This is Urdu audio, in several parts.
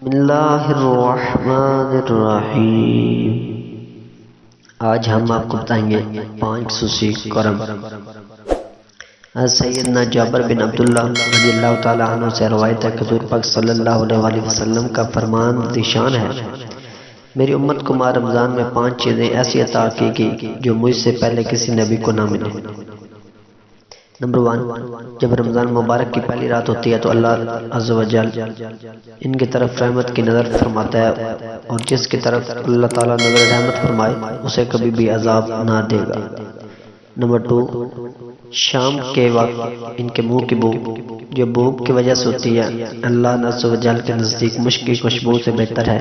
بسم اللہ الرحمن الرحیم۔ آج ہم آپ کو بتائیں گے 5 خصوصی کرم۔ سیدنا جابر بن عبداللہ رضی اللہ تعالیٰ عنہ سے روایت ہے کہ حضور پاک صلی اللہ علیہ وسلم کا فرمان ذیشان ہے، میری امت کو ماہ رمضان میں 5 چیزیں ایسی عطا کی گئی جو مجھ سے پہلے کسی نبی کو نہ ملے۔ نمبر 1، جب رمضان مبارک کی پہلی رات ہوتی ہے تو اللہ عز و جل ان کی طرف رحمت کی نظر فرماتا ہے، اور جس کی طرف اللہ تعالیٰ نظر رحمت فرمائے اسے کبھی بھی عذاب نہ دے گا۔ نمبر 2، شام کے وقت ان کے منہ کی بو جو بھوک کی وجہ سے ہوتی ہے اللہ عز و جل کے نزدیک مشک کی خوشبو سے بہتر ہے۔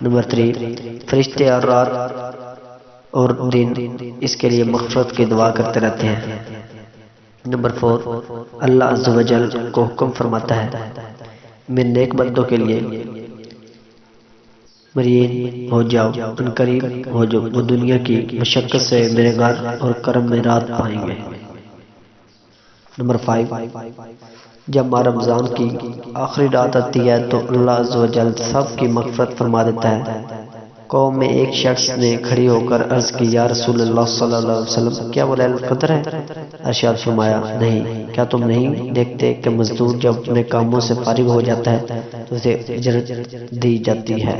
نمبر 3، فرشتے اور رات اور دن اس کے لیے مغفرت کی دعا کرتے رہتے ہیں۔ نمبر 4، اللہ عز و جل کو حکم فرماتا ہے، میرے نیک بندوں کے لیے مرین ہو جاؤ، ان قریب ہو جو وہ دنیا کی مشقت سے میرے گھر اور کرم میں رات پائیں گے۔ نمبر 5، جب ماہ رمضان کی آخری رات آتی ہے تو اللہ عز و جل سب کی مغفرت فرما دیتا ہے۔ قوم میں ایک شخص نے کھڑی ہو کر عرض کی، یا رسول اللہ صلی اللہ علیہ وسلم، کیا وہ لیلۃ القدر ہے؟ ارشاد فرمایا، نہیں، کیا تم نہیں دیکھتے کہ مزدور جب اپنے کاموں سے فارغ ہو جاتا ہے تو اسے اجرت دی جاتی ہے؟